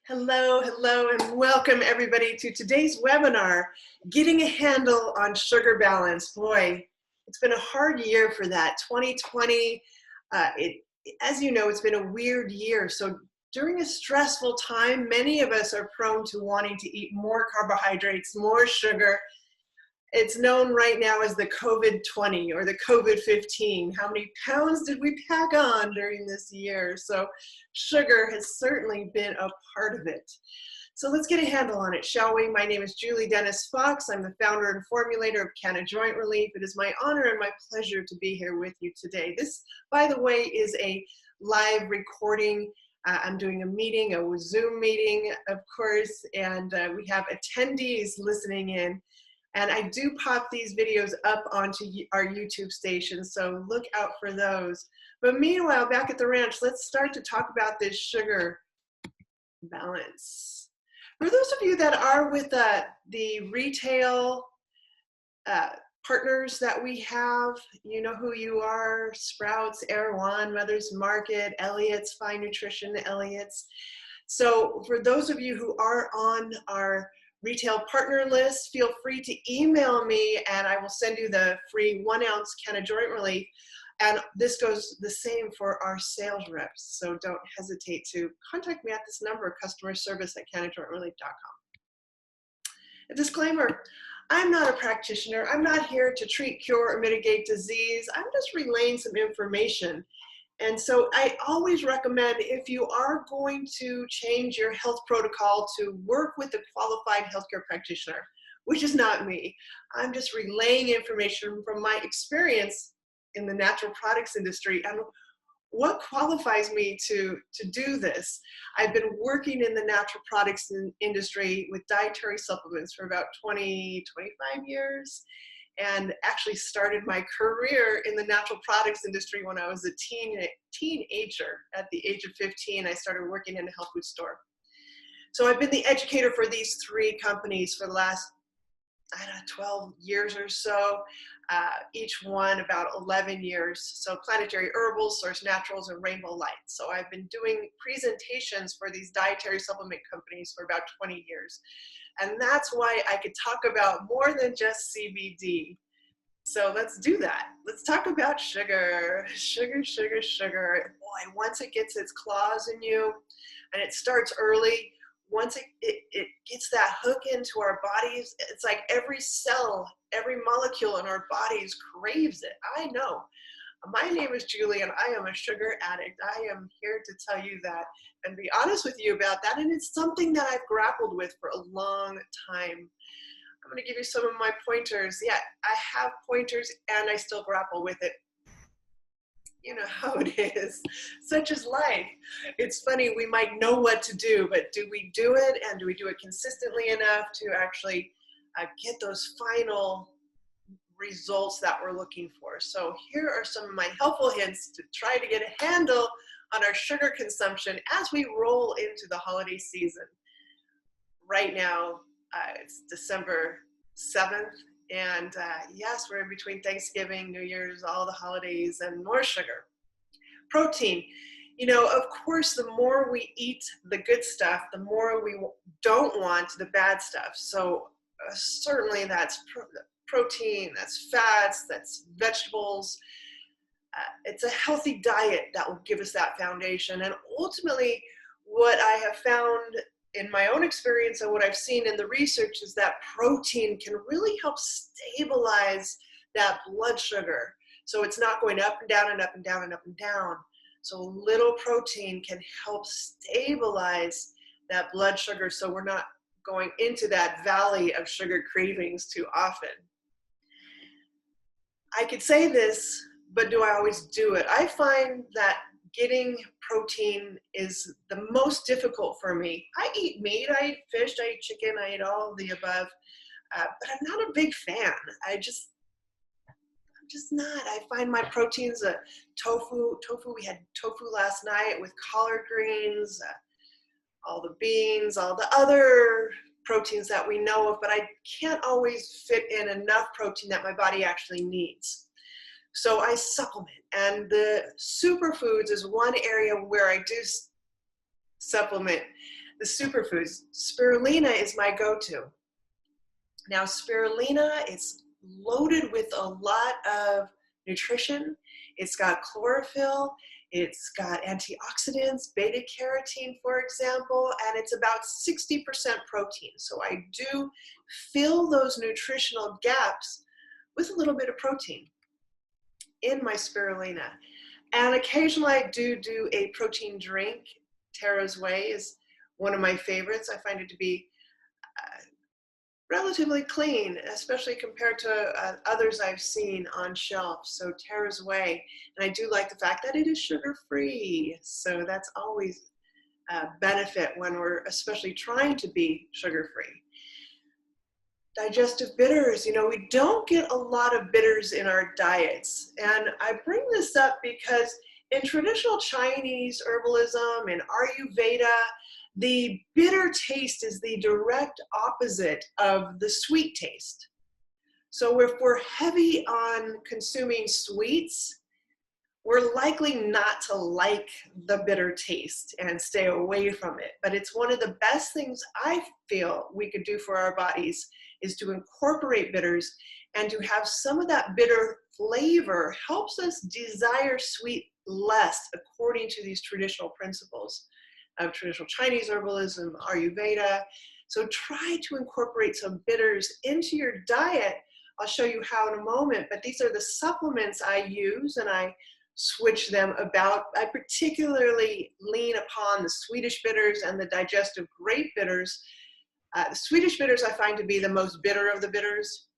Hello, hello, and welcome everybody to today's webinar, Getting a Handle on Sugar Balance. Boy, it's been a hard year for that. 2020, as you know, it's been a weird year. So during a stressful time, many of us are prone to wanting to eat more carbohydrates, more sugar. It's known right now as the COVID-20 or the COVID-15. How many pounds did we pack on during this year? So sugar has certainly been a part of it. So let's get a handle on it, shall we? My name is Julie Dennis Fox. I'm the founder and formulator of Canna Joint Relief. It is my honor and my pleasure to be here with you today. This, by the way, is a live recording. I'm doing a meeting, a Zoom meeting, of course, and we have attendees listening in. And I do pop these videos up onto our YouTube station, so look out for those. But meanwhile, back at the ranch, let's start to talk about this sugar balance. For those of you that are with the retail partners that we have, you know who you are: Sprouts, Erewhon, Mother's Market, Elliott's Fine Nutrition, Elliott's. So for those of you who are on our retail partner list, feel free to email me and I will send you the free 1 ounce Canna Joint Relief. And this goes the same for our sales reps. So don't hesitate to contact me at this number, customerservice@cannajointrelief.com. A disclaimer: I'm not a practitioner. I'm not here to treat, cure, or mitigate disease. I'm just relaying some information. And so I always recommend, if you are going to change your health protocol, to work with a qualified healthcare practitioner, which is not me. I'm just relaying information from my experience in the natural products industry and what qualifies me to do this. I've been working in the natural products industry with dietary supplements for about 20, 25 years. And actually started my career in the natural products industry when I was a teenager. At the age of 15, I started working in a health food store. So I've been the educator for these 3 companies for the last, 12 years or so, each one about 11 years. So Planetary Herbals, Source Naturals, and Rainbow Light. So I've been doing presentations for these dietary supplement companies for about 20 years. And that's why I could talk about more than just CBD. So let's do that. Let's talk about sugar. Sugar, sugar, sugar. Boy, once it gets its claws in you, and it starts early, once it gets that hook into our bodies, it's like every cell, every molecule in our bodies craves it. I know. My name is Julie and I am a sugar addict. I am here to tell you that and be honest with you about that. And it's something that I've grappled with for a long time. I'm going to give you some of my pointers. Yeah, I have pointers and I still grapple with it. You know how it is. Such is life. It's funny, we might know what to do, but do we do it? And do we do it consistently enough to actually get those final results that we're looking for? So here are some of my helpful hints to try to get a handle on our sugar consumption as we roll into the holiday season. Right now, it's December 7th, and yes, we're in between Thanksgiving, New Year's, all the holidays, and more sugar. Protein. You know, of course, the more we eat the good stuff, the more we don't want the bad stuff. So certainly that's protein, that's fats, that's vegetables. It's a healthy diet that will give us that foundation. And ultimately, what I have found in my own experience and what I've seen in the research is that protein can really help stabilize that blood sugar. So it's not going up and down and up and down and up and down. So a little protein can help stabilize that blood sugar so we're not going into that valley of sugar cravings too often. I could say this, but do I always do it? I find that getting protein is the most difficult for me. I eat meat, I eat fish, I eat chicken, I eat all of the above, but I'm not a big fan. I'm just not. I find my proteins, tofu, we had tofu last night with collard greens, all the beans, all the other proteins that we know of, but I can't always fit in enough protein that my body actually needs. So I supplement, and the superfoods is one area where I do supplement. the superfoods. Spirulina is my go-to. Now, spirulina is loaded with a lot of nutrition. It's got chlorophyll, it's got antioxidants, beta carotene, for example, and it's about 60% protein. So I do fill those nutritional gaps with a little bit of protein in my spirulina. And occasionally I do a protein drink. Tara's Way is one of my favorites. I find it to be relatively clean, especially compared to others I've seen on shelf. So Tara's Way, and I do like the fact that it is sugar-free. So that's always a benefit when we're especially trying to be sugar-free. Digestive bitters, you know, we don't get a lot of bitters in our diets. And I bring this up because in traditional Chinese herbalism and Ayurveda, the bitter taste is the direct opposite of the sweet taste. So if we're heavy on consuming sweets, we're likely not to like the bitter taste and stay away from it. But it's one of the best things I feel we could do for our bodies is to incorporate bitters, and to have some of that bitter flavor helps us desire sweet less according to these traditional principles of traditional Chinese herbalism, Ayurveda. So try to incorporate some bitters into your diet. I'll show you how in a moment, but these are the supplements I use, and I switch them about. I particularly lean upon the Swedish bitters and the digestive grape bitters. The Swedish bitters I find to be the most bitter of the bitters.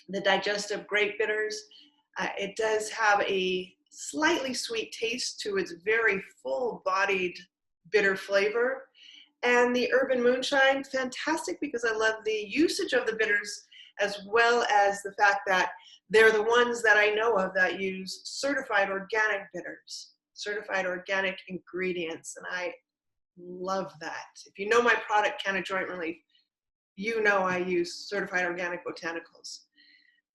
The digestive grape bitters, it does have a slightly sweet taste to its very full-bodied bitter flavor. And the Urban Moonshine, fantastic, because I love the usage of the bitters, as well as the fact that they're the ones that I know of that use certified organic bitters, certified organic ingredients, and I love that. If you know my product, Canna Joint Relief, you know I use certified organic botanicals.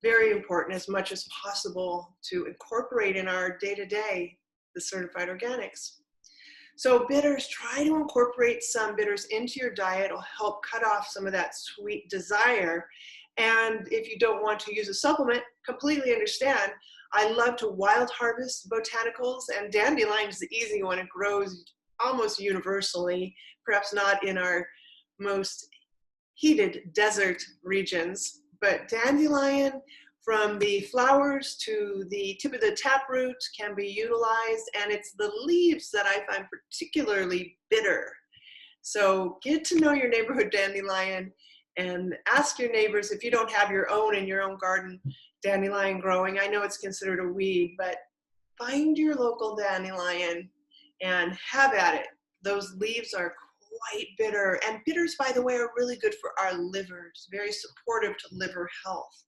Very important, as much as possible, to incorporate in our day-to-day the certified organics. So bitters, try to incorporate some bitters into your diet. It'll help cut off some of that sweet desire. And if you don't want to use a supplement, completely understand. I love to wild harvest botanicals, and dandelion is the easy one. It grows almost universally, perhaps not in our most heated desert regions, but dandelion, from the flowers to the tip of the taproot, can be utilized, and it's the leaves that I find particularly bitter. So get to know your neighborhood dandelion and ask your neighbors if you don't have your own in your own garden dandelion growing. I know it's considered a weed, but find your local dandelion and have at it. Those leaves are quite bitter, and bitters, by the way, are really good for our livers, very supportive to liver health.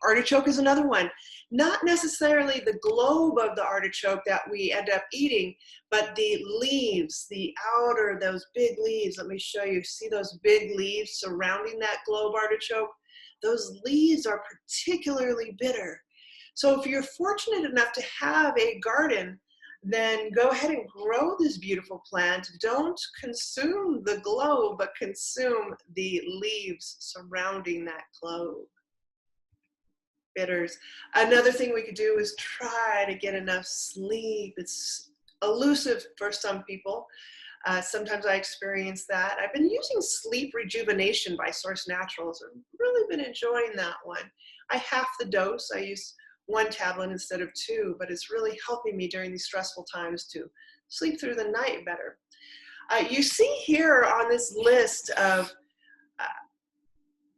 Artichoke is another one. Not necessarily the globe of the artichoke that we end up eating, but the leaves, the outer, those big leaves. Let me show you. See those big leaves surrounding that globe artichoke? Those leaves are particularly bitter. So if you're fortunate enough to have a garden, then go ahead and grow this beautiful plant. Don't consume the globe, but consume the leaves surrounding that globe. Bitters. Another thing we could do is try to get enough sleep. It's elusive for some people. Sometimes I experience that. I've been using Sleep Rejuvenation by Source Naturals. I've really been enjoying that one. I half the dose. I use 1 tablet instead of 2, but it's really helping me during these stressful times to sleep through the night better. You see here on this list of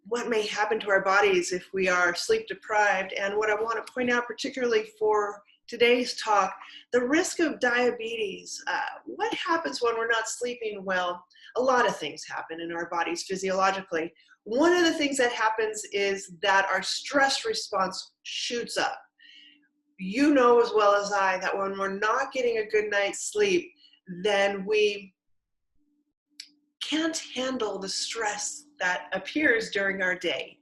what may happen to our bodies if we are sleep deprived, and what I want to point out particularly for today's talk, the risk of diabetes. What happens when we're not sleeping well? A lot of things happen in our bodies physiologically. One of the things that happens is that our stress response shoots up. You know as well as I that when we're not getting a good night's sleep, then we can't handle the stress that appears during our day.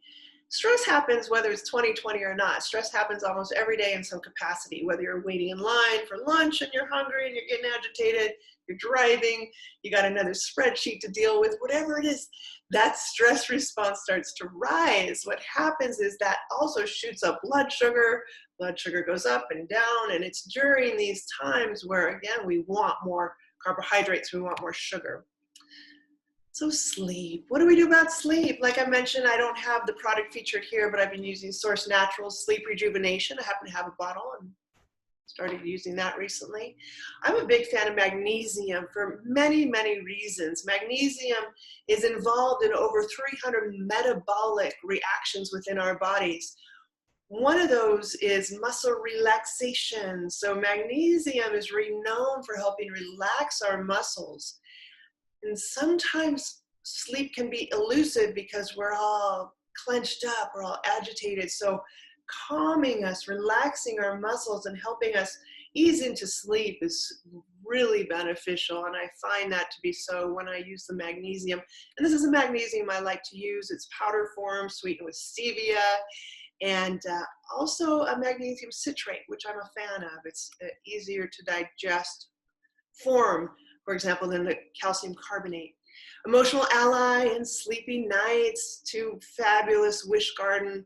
Stress happens whether it's 2020 or not. Stress happens almost every day in some capacity, whether you're waiting in line for lunch and you're hungry and you're getting agitated, you're driving, you got another spreadsheet to deal with, whatever it is, that stress response starts to rise. What happens is that also shoots up blood sugar. Blood sugar goes up and down, and it's during these times where, again, we want more carbohydrates, we want more sugar. So sleep. What do we do about sleep? Like I mentioned, I don't have the product featured here, but I've been using Source Naturals Sleep Rejuvenation. I happen to have a bottle and started using that recently. I'm a big fan of magnesium for many, many reasons. Magnesium is involved in over 300 metabolic reactions within our bodies. One of those is muscle relaxation. So magnesium is renowned for helping relax our muscles. And sometimes sleep can be elusive because we're all clenched up, we're all agitated. So calming us, relaxing our muscles, and helping us ease into sleep is really beneficial. And I find that to be so when I use the magnesium. And this is a magnesium I like to use. It's powder form, sweetened with stevia, and also a magnesium citrate, which I'm a fan of. It's easier to digest form, for example, than the calcium carbonate. Emotional Ally and Sleepy Nights, two fabulous Wish Garden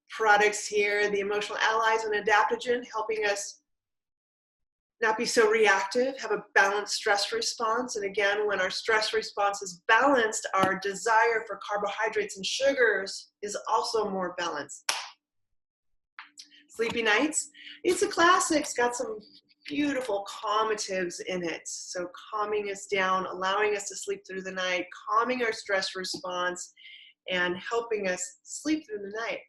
products here. The Emotional Ally is an adaptogen, helping us not be so reactive, have a balanced stress response. And again, when our stress response is balanced, our desire for carbohydrates and sugars is also more balanced. Sleepy Nights, it's a classic. It's got some beautiful calmatives in it. So calming us down, allowing us to sleep through the night, calming our stress response, and helping us sleep through the night,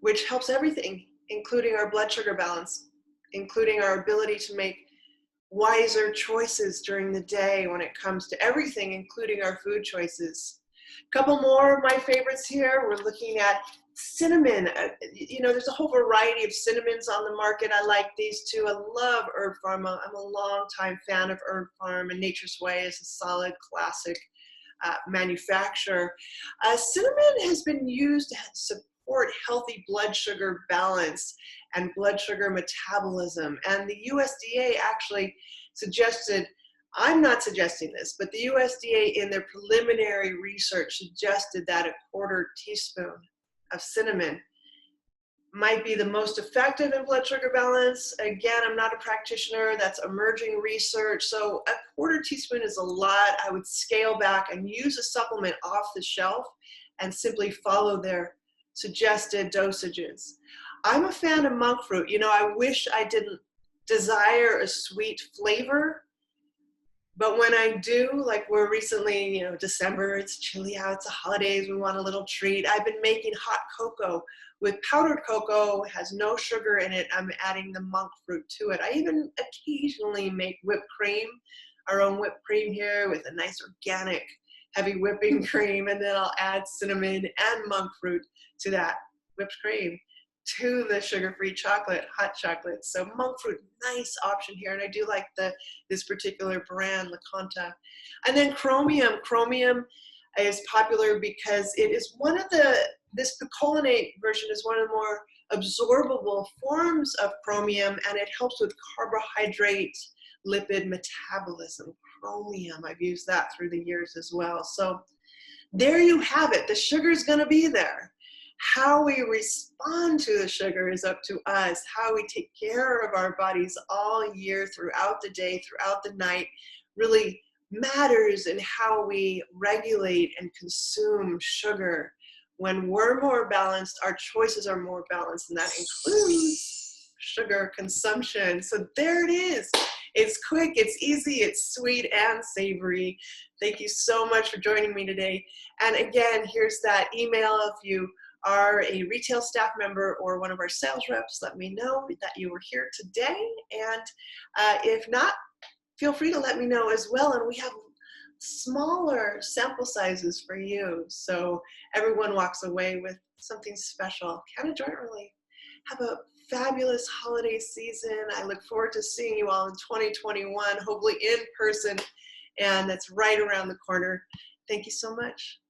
which helps everything, including our blood sugar balance, including our ability to make wiser choices during the day when it comes to everything, including our food choices. A couple more of my favorites here. We're looking at cinnamon. You know, there's a whole variety of cinnamons on the market. I like these two. I love Herb Farm. I'm a long-time fan of Herb Farm, and Nature's Way is a solid classic manufacturer. Cinnamon has been used to support healthy blood sugar balance and blood sugar metabolism. And the USDA actually suggested, I'm not suggesting this, but the USDA in their preliminary research suggested that a quarter teaspoon of cinnamon might be the most effective in blood sugar balance. Again, I'm not a practitioner, that's emerging research. So a quarter teaspoon is a lot. I would scale back and use a supplement off the shelf and simply follow their suggested dosages. I'm a fan of monk fruit. You know, I wish I didn't desire a sweet flavor, but when I do, like we're recently, you know, December, it's chilly out, it's the holidays, we want a little treat. I've been making hot cocoa with powdered cocoa, has no sugar in it. I'm adding the monk fruit to it. I even occasionally make whipped cream, our own whipped cream here with a nice organic heavy whipping cream, and then I'll add cinnamon and monk fruit to that whipped cream, to the sugar-free chocolate, hot chocolate. So monk fruit, nice option here. And I do like this particular brand, La Conta. And then chromium. Chromium is popular because it is one of this picolinate version is one of the more absorbable forms of chromium, and it helps with carbohydrate lipid metabolism. Chromium, I've used that through the years as well. So there you have it. The sugar's gonna be there. How we respond to the sugar is up to us. How we take care of our bodies all year, throughout the day, throughout the night, really matters in how we regulate and consume sugar. When we're more balanced, our choices are more balanced, and that includes sugar consumption. So there it is. It's quick, it's easy, it's sweet and savory. Thank you so much for joining me today. And again, here's that email. If you are a retail staff member or one of our sales reps, let me know that you were here today. And if not, feel free to let me know as well. And we have smaller sample sizes for you, so everyone walks away with something special. Canna Joint Relief. Have a fabulous holiday season. I look forward to seeing you all in 2021, hopefully in person, and that's right around the corner. Thank you so much.